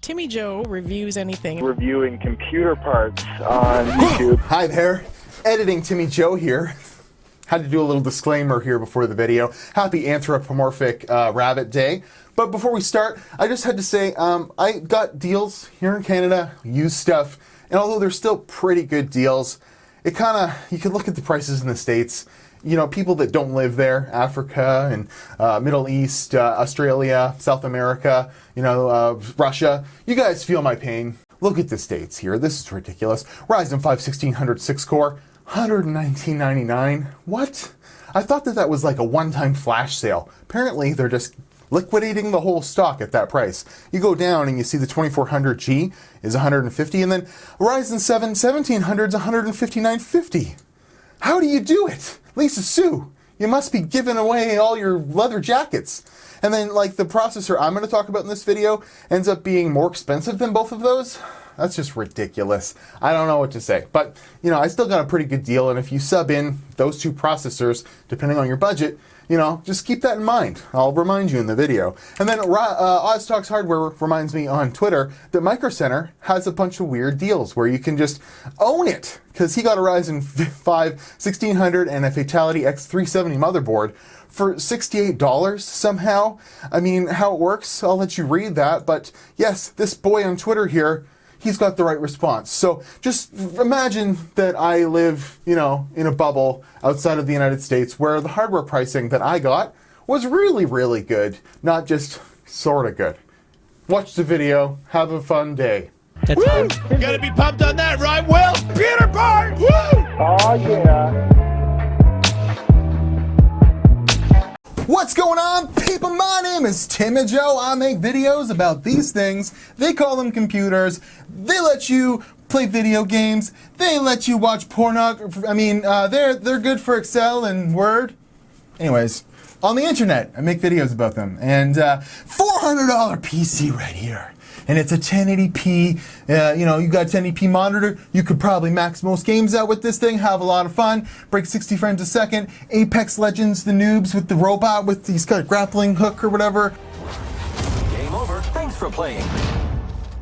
Timmy Joe reviews anything. Reviewing computer parts on YouTube. Hi there, editing Timmy Joe here. Had to do a little disclaimer here before the video. Happy Anthropomorphic Rabbit Day. But before we start, I just had to say, I got deals here in Canada, used stuff, and although they're still pretty good deals, it kind of, you can look at the prices in the States. You know, people that don't live there, Africa and Middle East, Australia, South America, you know, Russia, you guys feel my pain. Look at the States here. This is ridiculous. Ryzen 5 1600 6-core, $119.99. What? I thought that was like a one-time flash sale. Apparently, they're just liquidating the whole stock at that price. You go down and you see the 2400G is $150, and then Ryzen 7 1700 is $159.50. How do you do it? Lisa Sue, you must be giving away all your leather jackets. And then, like, the processor I'm going to talk about in this video ends up being more expensive than both of those. That's just ridiculous. I don't know what to say. But, you know, I still got a pretty good deal. And if you sub in those two processors, depending on your budget, you know, just keep that in mind. I'll remind you in the video. And then OzTalks Hardware reminds me on Twitter that Micro Center has a bunch of weird deals where you can just own it. Because he got a Ryzen 5 1600 and a Fatality X370 motherboard for $68 somehow. I mean, how it works, I'll let you read that. But yes, this boy on Twitter here, he's got the right response. So just imagine that I live, you know, in a bubble outside of the United States where the hardware pricing that I got was really, really good, not just sort of good. Watch the video. Have a fun day. Woo! You gotta be pumped on that, right, Will? Peter Bart! Woo! Oh yeah. What's going on, people? My name is Timmy Joe. I make videos about these things. They call them computers. They let you play video games. They let you watch pornography. I mean, they're good for Excel and Word. Anyways, on the internet, I make videos about them. And $400 PC right here. And it's a 1080p, you know, you got a 1080p monitor. You could probably max most games out with this thing, have a lot of fun, break 60 frames a second. Apex Legends, the noobs with the robot with these kind of grappling hook or whatever. Game over. Thanks for playing.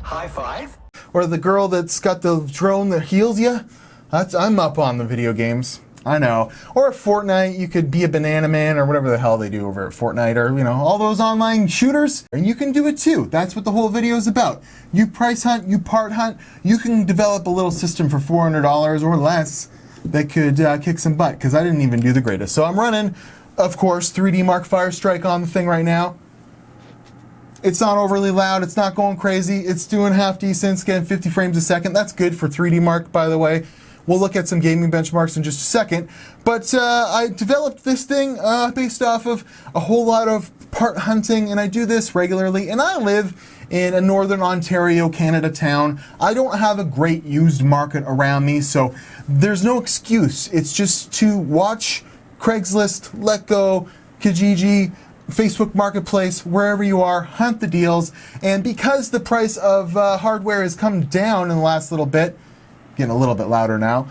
High five? Or the girl that's got the drone that heals you. I'm up on the video games. I know. Or Fortnite, you could be a banana man or whatever the hell they do over at Fortnite, or, you know, all those online shooters. And you can do it too. That's what the whole video is about. You price hunt, you part hunt, you can develop a little system for $400 or less that could kick some butt, because I didn't even do the greatest. So I'm running, of course, 3D Mark Firestrike on the thing right now. It's not overly loud, it's not going crazy, it's doing half decent, it's getting 50 frames a second. That's good for 3D Mark, by the way. We'll look at some gaming benchmarks in just a second. But I developed this thing based off of a whole lot of part hunting, and I do this regularly. And I live in a northern Ontario, Canada town. I don't have a great used market around me, so there's no excuse. It's just to watch Craigslist, Letgo, Kijiji, Facebook Marketplace, wherever you are, hunt the deals. And because the price of hardware has come down in the last little bit, getting a little bit louder now,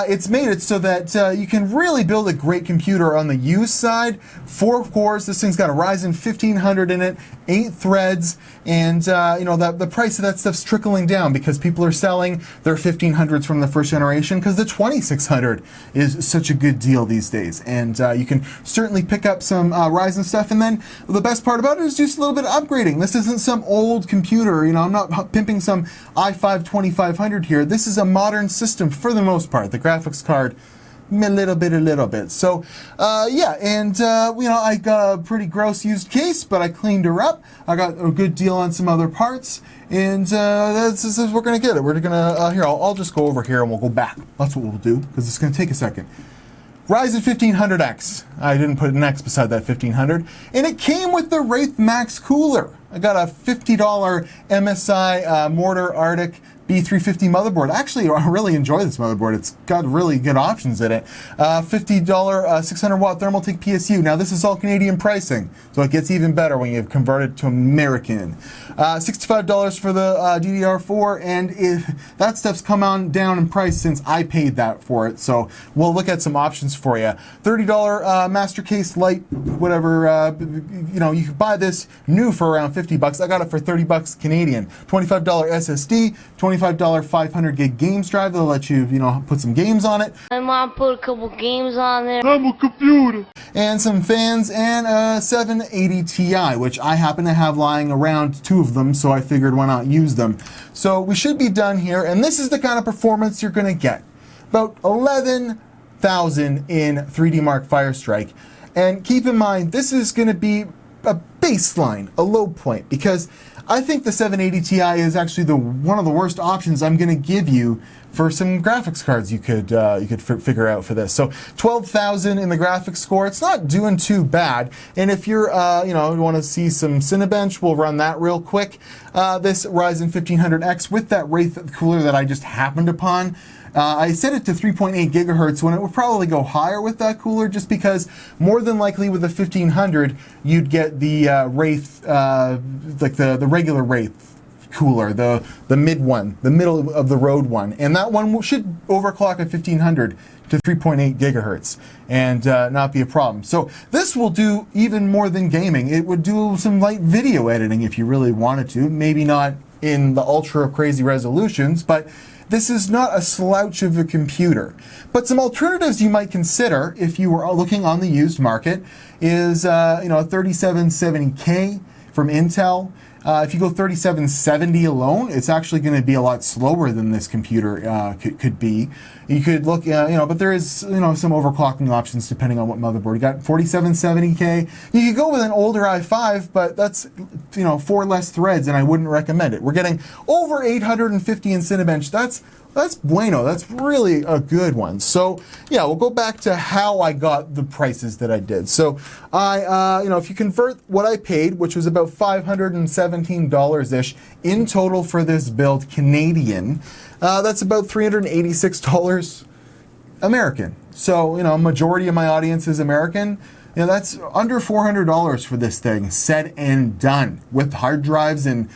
it's made it so that you can really build a great computer on the used side. 4 cores, this thing's got a Ryzen 1500 in it, 8 threads, and you know, the price of that stuff's trickling down because people are selling their 1500s from the first generation because the 2600 is such a good deal these days. And you can certainly pick up some Ryzen stuff, and then the best part about it is just a little bit of upgrading. This isn't some old computer, you know, I'm not pimping some i5 2500 here. This is a modern system for the most part. The graphics card, a little bit. So, yeah, and, you know, I got a pretty gross used case, but I cleaned her up. I got a good deal on some other parts, and this is we're going to get it. We're going to, here, I'll just go over here and we'll go back. That's what we'll do, because it's going to take a second. Ryzen 1500X. I didn't put an X beside that 1500. And it came with the Wraith Max cooler. I got a $50 MSI Mortar Arctic B350 motherboard. Actually, I really enjoy this motherboard. It's got really good options in it. $50 600 watt Thermaltake PSU. Now this is all Canadian pricing, so it gets even better when you convert it to American. $65 for the DDR4, and that stuff's come on down in price since I paid that for it. So we'll look at some options for you. $30 Master Case Lite, whatever. You could buy this new for around $50. I got it for $30 Canadian. $25 SSD, $25 500 gig games drive. They'll let you, put some games on it. My mom put a couple games on there. I'm a computer. And some fans and a 780 Ti, which I happen to have lying around, 2 of them, so I figured why not use them. So we should be done here, and this is the kind of performance you're gonna get. About 11,000 in 3D Mark Firestrike. And keep in mind, this is gonna be a baseline, a low point, because I think the 780 Ti is actually one of the worst options I'm going to give you for some graphics cards you could figure out for this. So 12,000 in the graphics score. It's not doing too bad. And if you're you want to see some Cinebench, we'll run that real quick. This Ryzen 1500X with that Wraith cooler that I just happened upon. I set it to 3.8 gigahertz when it would probably go higher with that cooler, just because more than likely with the 1500 you'd get the Wraith, like the regular Wraith cooler, the mid one, the middle of the road one, and that one should overclock a 1500 to 3.8 gigahertz and not be a problem. So this will do even more than gaming. It would do some light video editing if you really wanted to, maybe not in the ultra crazy resolutions, but this is not a slouch of a computer. But some alternatives you might consider if you were looking on the used market is a 3770K from Intel. If you go 3770 alone, it's actually going to be a lot slower than this computer could be. You could look, but there is, some overclocking options depending on what motherboard. You got 4770K. You could go with an older i5, but that's, 4 less threads, and I wouldn't recommend it. We're getting over 850 in Cinebench. That's bueno. That's really a good one. So yeah, we'll go back to how I got the prices that I did. So I, if you convert what I paid, which was about $517-ish in total for this build Canadian, that's about $386 American. So, majority of my audience is American. That's under $400 for this thing, said and done, with hard drives and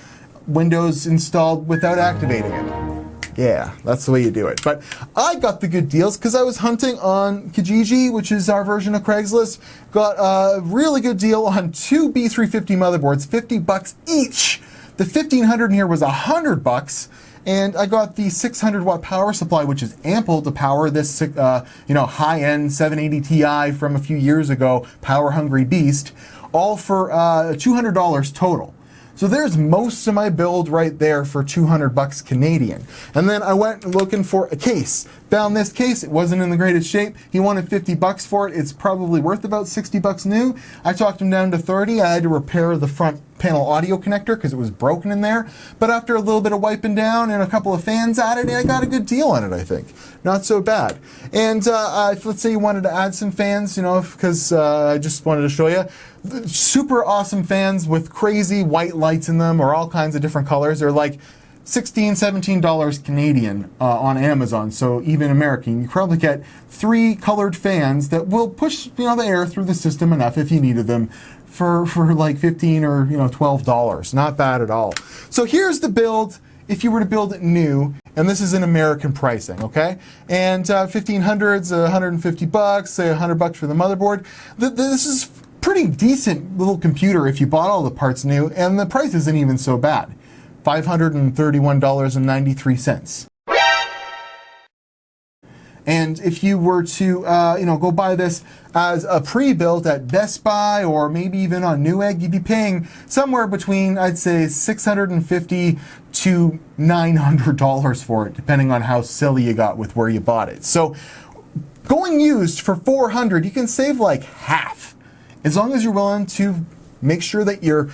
Windows installed without activating it. Yeah, that's the way you do it. But I got the good deals because I was hunting on Kijiji, which is our version of Craigslist. Got a really good deal on 2 B350 motherboards, $50 each. The 1500 in here was $100, and I got the 600 watt power supply, which is ample to power this, high-end 780 Ti from a few years ago, power-hungry beast, all for $200 total. So there's most of my build right there for $200 Canadian. And then I went looking for a case. Found this case. It wasn't in the greatest shape. He wanted $50 for it. It's probably worth about $60 new. I talked him down to 30. I had to repair the front panel audio connector because it was broken in there. But after a little bit of wiping down and a couple of fans added, I got a good deal on it, I think. Not so bad. And let's say you wanted to add some fans, because I just wanted to show you. Super awesome fans with crazy white lights in them, or all kinds of different colors. They're like $16, $17 Canadian on Amazon, so even American. You probably get 3 colored fans that will push the air through the system enough if you needed them for like $15 or $12. Not bad at all. So here's the build if you were to build it new, and this is in American pricing, okay? And 1500's $150, say $100 for the motherboard. This is pretty decent little computer if you bought all the parts new, and the price isn't even so bad. $531.93. And if you were to, go buy this as a pre-built at Best Buy or maybe even on Newegg, you'd be paying somewhere between, I'd say, $650 to $900 for it, depending on how silly you got with where you bought it. So going used for $400, you can save like half, as long as you're willing to make sure that your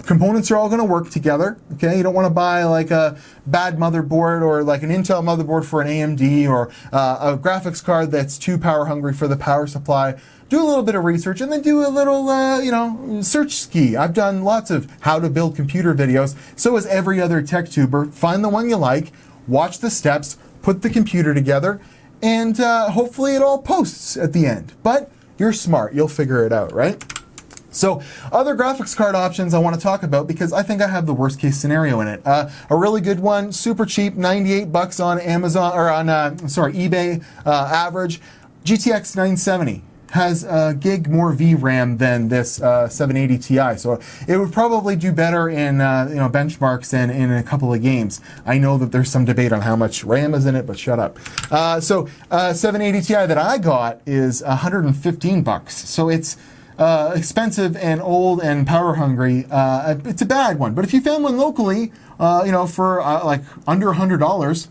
components are all going to work together. Okay, you don't want to buy like a bad motherboard or like an Intel motherboard for an AMD, or a graphics card that's too power hungry for the power supply. Do a little bit of research and then do a little, search ski. I've done lots of how to build computer videos. So has every other tech tuber. Find the one you like, watch the steps, put the computer together, and hopefully it all posts at the end. But you're smart, you'll figure it out, right? So other graphics card options I want to talk about because I think I have the worst case scenario in it. A really good one, super cheap, $98 on Amazon or on eBay average. GTX 970 has a gig more VRAM than this 780 Ti, so it would probably do better in benchmarks and in a couple of games. I know that there's some debate on how much RAM is in it, but shut up. 780 Ti that I got is $115, so it's expensive and old and power hungry. It's a bad one, but if you found one locally, for like under $100,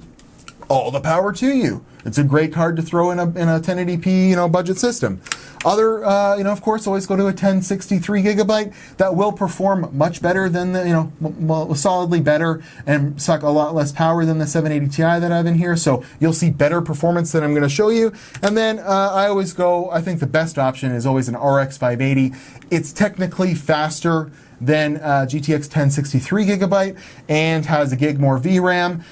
all the power to you. It's a great card to throw in a 1080p budget system. Other of course, always go to a 1063 gigabyte. That will perform much better than the solidly better and suck a lot less power than the 780 Ti that I have in here. So you'll see better performance than I'm going to show you. And then I always go. I think the best option is always an RX 580. It's technically faster than GTX 1063 gigabyte and has a gig more VRAM.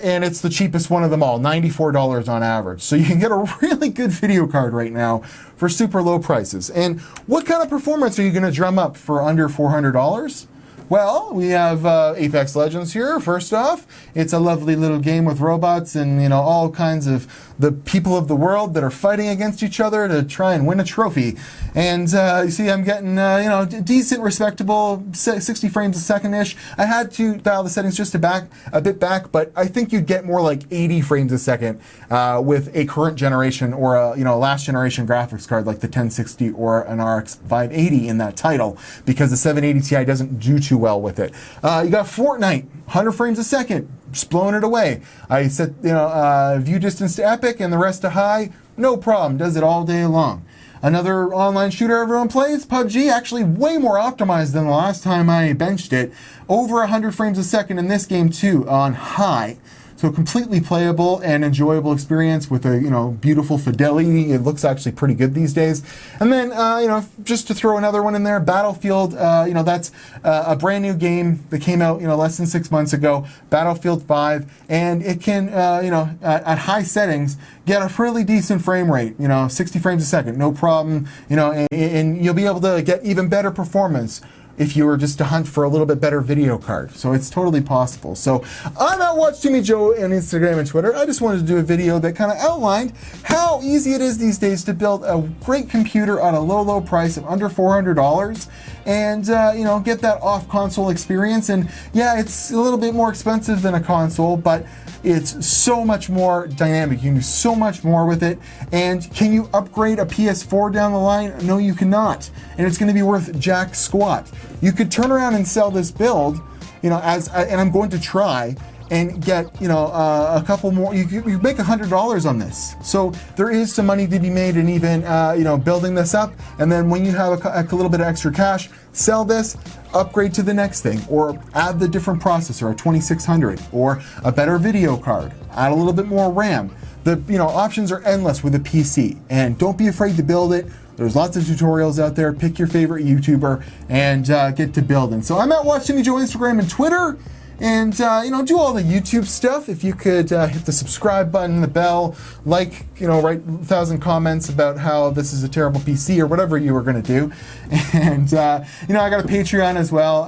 And it's the cheapest one of them all, $94 on average. So you can get a really good video card right now for super low prices. And what kind of performance are you going to drum up for under $400? Well, we have Apex Legends here. First off, it's a lovely little game with robots and all kinds of the people of the world that are fighting against each other to try and win a trophy. And you see, I'm getting decent, respectable 60 frames a second-ish. I had to dial the settings just a bit back, but I think you'd get more like 80 frames a second with a current generation or a last generation graphics card like the 1060 or an RX 580 in that title, because the 780 Ti doesn't do too well with it. You got Fortnite, 100 frames a second, just blowing it away. I set view distance to epic and the rest to high, no problem, does it all day long. Another online shooter everyone plays, PUBG, actually way more optimized than the last time I benched it. Over 100 frames a second in this game too on high. So completely playable and enjoyable experience with a beautiful fidelity. It looks actually pretty good these days. And then just to throw another one in there, Battlefield. That's a brand new game that came out less than 6 months ago. Battlefield 5, and it can at high settings get a really decent frame rate. 60 frames a second, no problem. And you'll be able to get even better performance if you were just to hunt for a little bit better video card. So it's totally possible. So I'm at Watch Timmy Joe on Instagram and Twitter. I just wanted to do a video that kind of outlined how easy it is these days to build a great computer at a low price of under $400 and get that off console experience. And yeah, it's a little bit more expensive than a console, but it's so much more dynamic. You can do so much more with it. And can you upgrade a PS4 down the line? No, you cannot. And it's going to be worth jack squat. You could turn around and sell this build, and I'm going to try and get, a couple more. You make $100 on this. So there is some money to be made in even, building this up. And then when you have a little bit of extra cash, sell this, upgrade to the next thing, or add the different processor, a 2600, or a better video card, add a little bit more RAM. The options are endless with a PC, and don't be afraid to build it. There's lots of tutorials out there. Pick your favorite YouTuber and get to building. So I'm at Watch Timmy Joe Instagram and Twitter. And, do all the YouTube stuff. If you could hit the subscribe button, the bell, write 1,000 comments about how this is a terrible PC or whatever you were going to do. And, I got a Patreon as well.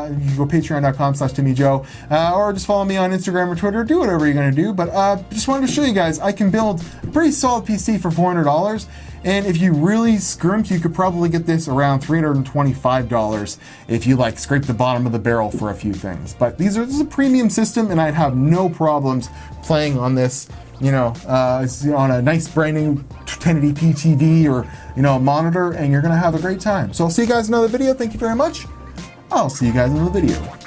You can go patreon.com/TimmyJoe, or just follow me on Instagram or Twitter. Do whatever you're going to do. But just wanted to show you guys, I can build a pretty solid PC for $400. And if you really scrimp, you could probably get this around $325 if you scrape the bottom of the barrel for a few things. But this is a premium system, and I'd have no problems playing on this, on a nice brand new 1080p TV or, monitor, and you're gonna have a great time. So I'll see you guys in another video. Thank you very much. I'll see you guys in another video.